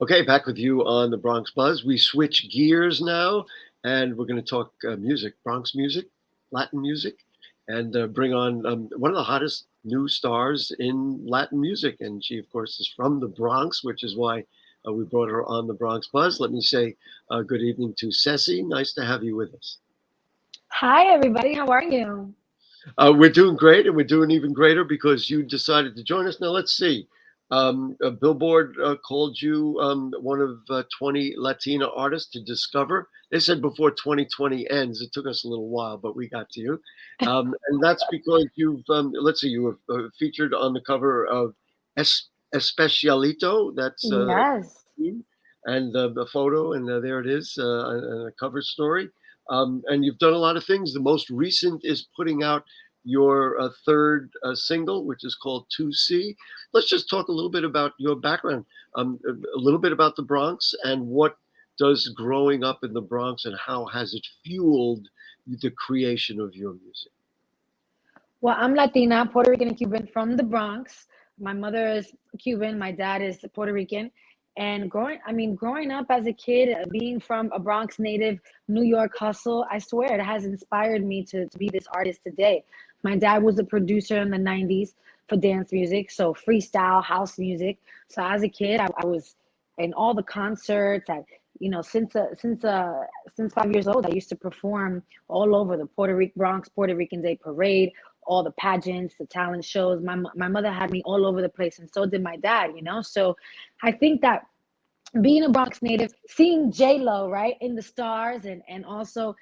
Okay, back with you on the Bronx Buzz. We switch gears now, and we're going to talk music, Bronx music, Latin music, and bring on one of the hottest new stars in Latin music. And she, of course, is from the Bronx, which is why we brought her on the Bronx Buzz. Let me say good evening to Séssi. Nice to have you with us. Hi, everybody. How are you? We're doing great, and we're doing even greater because you decided to join us. Now, let's see. Billboard called you one of 20 Latina artists to discover. They said before 2020 ends. It took us a little while, but we got to you. And that's because let's see, you were featured on the cover of Especialito. That's Yes. and the photo, and there it is, a cover story. And you've done a lot of things. The most recent is putting out your third single, which is called 2C. Let's just talk a little bit about your background, a little bit about the Bronx, and what does growing up in the Bronx and how has it fueled the creation of your music? Well, I'm Latina, Puerto Rican and Cuban from the Bronx. My mother is Cuban, my dad is Puerto Rican. And growing up as a kid, being from a Bronx native, New York hustle, I swear it has inspired me to be this artist today. My dad was a producer in the 90s for dance music, so freestyle, house music. So as a kid, I was in all the concerts. Since 5 years old, I used to perform all over the Bronx Puerto Rican Day Parade, all the pageants, the talent shows. My mother had me all over the place, and so did my dad. So I think that being a Bronx native, seeing J Lo right in the stars, and also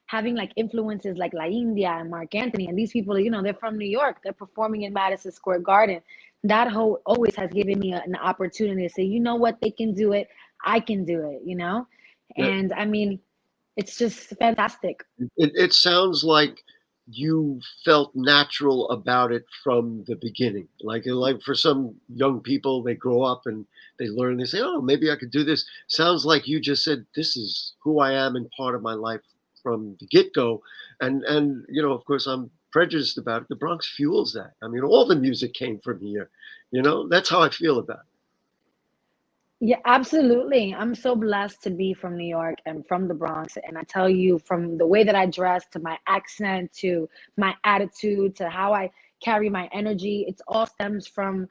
having like influences like La India and Mark Anthony, and these people, they're from New York. They're performing in Madison Square Garden. That whole always has given me an opportunity to say, you know what, they can do it. I can do it. Uh, And it's just fantastic. it sounds like you felt natural about it from the beginning. Like for some young people, they grow up and they learn. They say, "Oh, maybe I could do this." Sounds like you just said, "This is who I am and part of my life from the get go." And of course, I'm prejudiced about it. The Bronx fuels that. I mean, all the music came from here. That's how I feel about Yeah, absolutely. I'm so blessed to be from New York and from the Bronx. And I tell you, from the way that I dress to my accent to my attitude to how I carry my energy, it's all stems from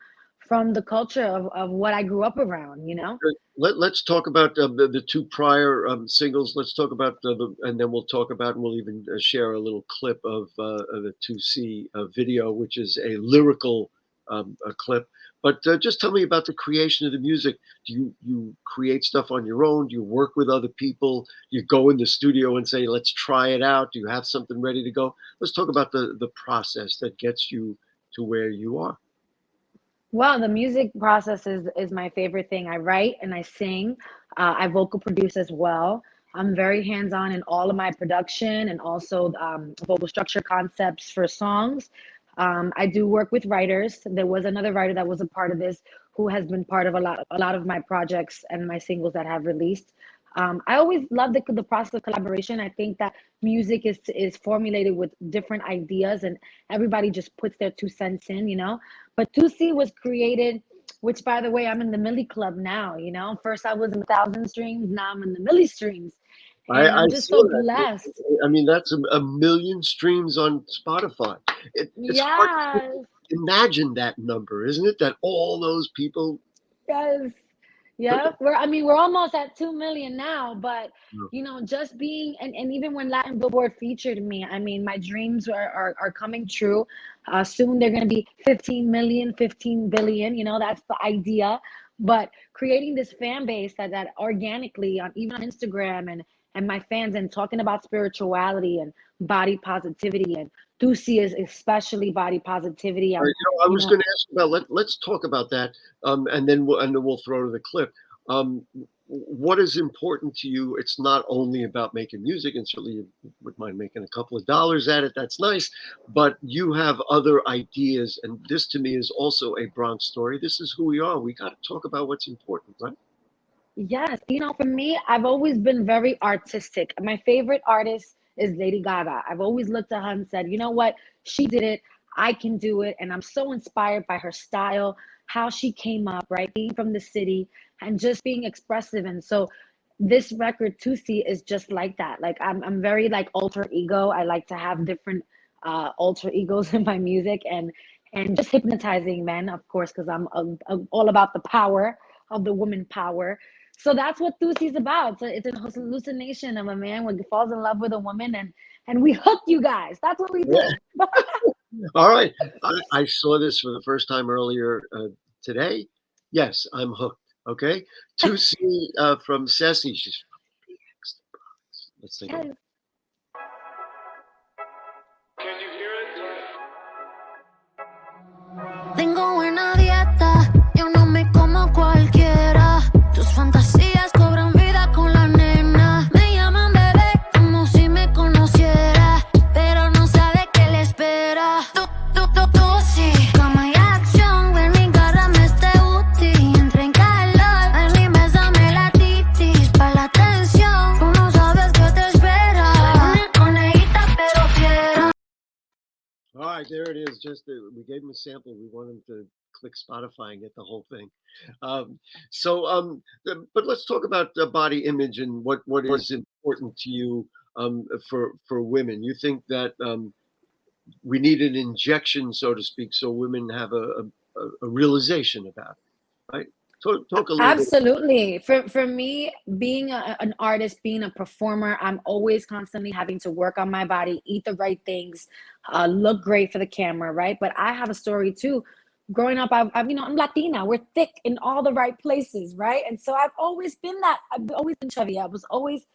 the culture of what I grew up around. it. Let's talk about the two prior singles. Let's talk about and then we'll talk about, and we'll even share a little clip of the 2C video, which is a lyrical a clip. But just tell me about the creation of the music. Do you create stuff on your own? Do you work with other people? Do you go in the studio and say, let's try it out? Do you have something ready to go? Let's talk about the process that gets you to where you are. Well, the music process is my favorite thing. I write and I sing. I vocal produce as well. I'm very hands-on in all of my production and also vocal structure concepts for songs. I do work with writers. There was another writer that was a part of this who has been part of a lot of my projects and my singles that have released. I always love the process of collaboration. I think that music is formulated with different ideas, and everybody just puts their 2 cents in. But 2C was created, which by the way, I'm in the Millie Club now. First I was in 1,000 streams, now I'm in the Millie streams. And I I'm just saw so that. blessed. I mean, that's a million streams on Spotify. It's hard to Yes, imagine that number, isn't it? That all those people. yes. Yeah, we're almost at 2 million now, but just being and even when Latin Billboard featured me, my dreams are coming true. Soon they're gonna be 15 million, 15 billion, that's the idea. But creating this fan base that organically on even on Instagram and my fans and talking about spirituality and body positivity and Ducey is especially body positivity. I You was know, going to ask about. Let's talk about that, and then we'll throw to the clip. What is important to you? It's not only about making music, and certainly you would mind making a couple of dollars at it. That's nice, but you have other ideas, and this to me is also a Bronx story. This is who we are. We got to talk about what's important, right? Yes, for me, I've always been very artistic. My favorite artist is Lady Gaga. I've always looked at her and said, you know what? She did it. I can do it. And I'm so inspired by her style, how she came up, right? Being from the city, and just being expressive. And so this record Tusi is just like that. Like I'm very like alter ego. I like to have different alter egos in my music, and just hypnotizing men, of course, because I'm all about the power of the woman power. So that's what Tusi is about. So it's a hallucination of a man when he falls in love with a woman, and we hook you guys. That's what we Yeah. do. All right. I saw this for the first time earlier today. Yes, I'm hooked. Okay. To see from Séssi. She's from BX. Let's take a look. Yes. Can you hear it? Tengo buena dieta, yo no me como cualquiera. Tus fantasías cobran vida con la nena. Me llaman bebé como si me conociera, pero no sabe qué le espera. Tú sí, cama y acción, ven y agárrame este booty. Entra en calor, ven y bésame la titis pa' la tensión. Tú no sabes qué te espera. Soy una conejita pero fiera. All right, there it is. We gave him a sample. We want him to click Spotify and get the whole thing. Um, but let's talk about body image and what is important to you for women. You think that we need an injection, so to speak, so women have a realization about it, right? Talk a little bit. Absolutely. For me, being an artist, being a performer, I'm always constantly having to work on my body, eat the right things, look great for the camera, right? But I have a story too. Growing up, I'm Latina. We're thick in all the right places, right? And so I've always been that. I've always been chubby. I was always,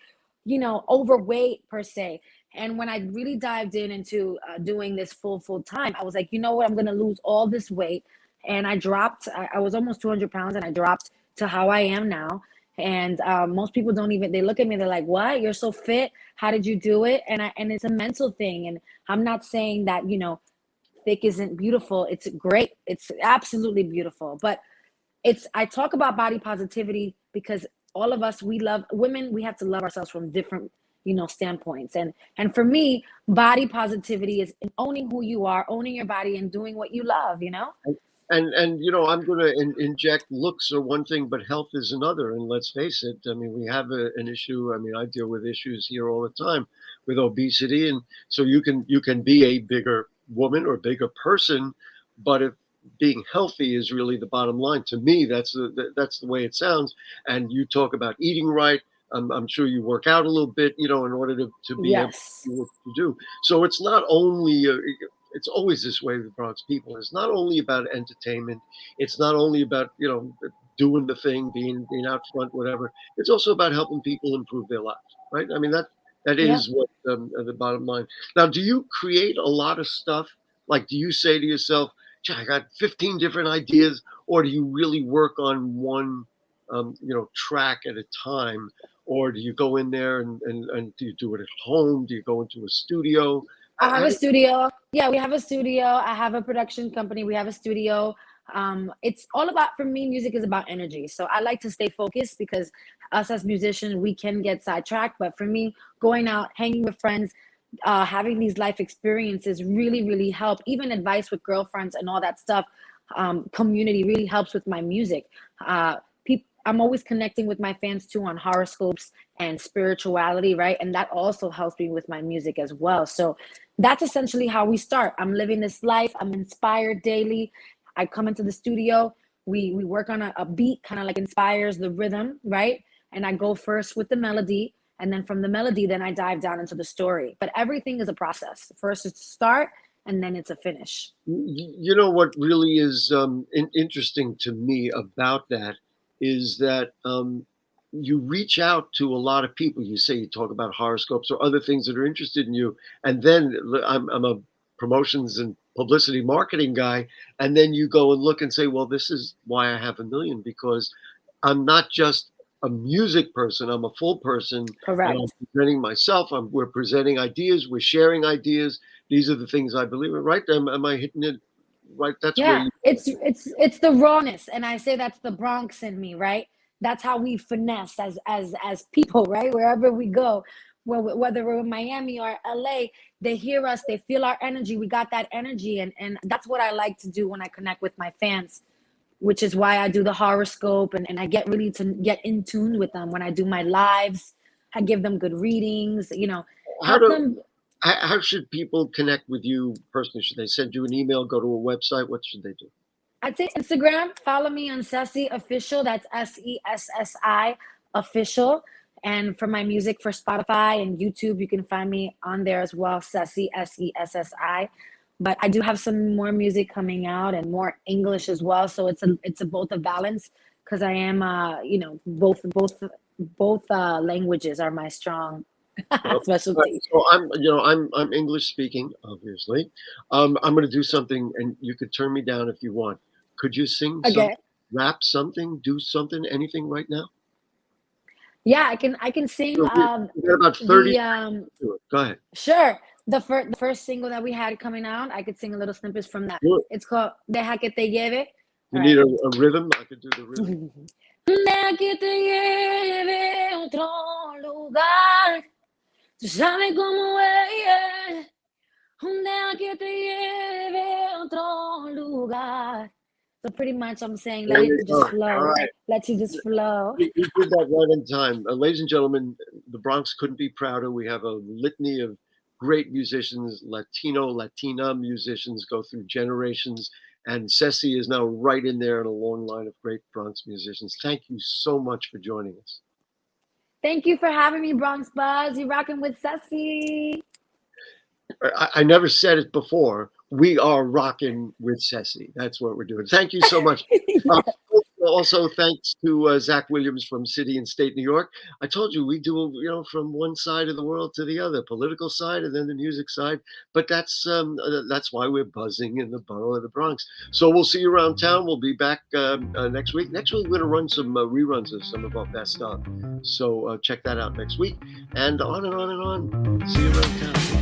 overweight per se. And when I really dived into doing this full time, I was like, you know what? I'm gonna lose all this weight, and I dropped. I was almost 200 pounds, and I dropped to how I am now. And most people don't even. They look at me. They're like, "What? You're so fit. How did you do it?" And it's a mental thing. And I'm not saying that thick isn't beautiful. It's great. It's absolutely beautiful. But I talk about body positivity because all of us, we love women. We have to love ourselves from different standpoints. And for me, body positivity is owning who you are, owning your body, and doing what you love. And I'm going to inject, looks are one thing, but health is another. And let's face it, I mean, we have an issue. I mean, I deal with issues here all the time with obesity, and so you can be a bigger woman or bigger person, but if being healthy is really the bottom line to me, that's the way it sounds. And you talk about eating right. I'm sure you work out a little bit, in order to be able to Yes. do what you do. So it's not only it's always this way with Bronx people. It's not only about entertainment. It's not only about doing the thing, being out front, whatever. It's also about helping people improve their lives, right? I mean that Yep. is what the bottom line. Now, do you create a lot of stuff? Like, do you say to yourself, "Gee, I got 15 different ideas," or do you really work on one, track at a time, or do you go in there and do you do it at home? Do you go into a studio? I have How a do studio. Yeah, we have a studio. I have a production company. We have a studio. It's all about, for me, music is about energy. So I like to stay focused because us as musicians, we can get sidetracked. But for me, going out, hanging with friends, having these life experiences really, really help. Even advice with girlfriends and all that stuff, community really helps with my music. I'm always connecting with my fans too on horoscopes and spirituality, right? And that also helps me with my music as well. So that's essentially how we start. I'm living this life. I'm inspired daily. I come into the studio. We work on a beat, kind of like inspires the rhythm, right? And I go first with the melody. And then from the melody, then I dive down into the story. But everything is a process. First it's a start, and then it's a finish. You know what really is interesting to me about that is that you reach out to a lot of people. You say you talk about horoscopes or other things that are interested in you, and then I'm a promotions and publicity marketing guy, and then you go and look and say, well, this is why I have a million, because I'm not just a music person. I'm a full person, and I'm Correct. presenting myself. We're presenting ideas. We're sharing ideas. These are the things I believe in, right? Am I hitting it right? That's where Yeah, you. it's the rawness, and I say that's the Bronx in me, right? That's how we finesse as people, right? Wherever we go, whether we're in Miami or LA, they hear us, they feel our energy. We got that energy, and that's what I like to do when I connect with my fans. which is why I do the horoscope, and I get really to get in tune with them when I do my lives. I give them good readings, How help do them. how should people connect with you personally? Should they send you an email, go to a website? What should they do? I'd say Instagram. Follow me on Sessi Official. That's Sessi Official. And for my music for Spotify and YouTube, you can find me on there as well. Sessi Sessi. But I do have some more music coming out and more English as well. So it's a both a balance because I am both languages are my strong Well, specialty. so I'm English speaking, obviously. I'm going to do something, and you could turn me down if you want. Could you sing something, Okay. rap something, do something, anything right now? Yeah, I can sing So we got about 30 the seconds to do it. Go ahead. sure. The first single that we had coming out, I could sing a little snippets from that. Do it. It's called Deja que te lleve. You All need right. a rhythm? I could do the rhythm. Deja que te lleve a otro lugar. Tú sabes cómo es. Deja que te lleve a otro lugar. So pretty much I'm saying There let you it go. just flow. All right. Let you just flow. You did that right in time. Ladies and gentlemen, the Bronx couldn't be prouder. We have a litany of great musicians, Latina musicians go through generations. And Sessi is now right in there in a long line of great Bronx musicians. Thank you so much for joining us. Thank you for having me, Bronx Buzz. You're rocking with Sessi. I never said it before. We are rocking with Sessi. That's what we're doing. Thank you so much. Also, thanks to Zach Williams from City and State, New York. I told you we do, from one side of the world to the other, political side and then the music side. But that's why we're buzzing in the borough of the Bronx. So we'll see you around town. We'll be back next week. Next week, we're going to run some reruns of some of our best stuff. So check that out next week. And on and on and on. See you around town.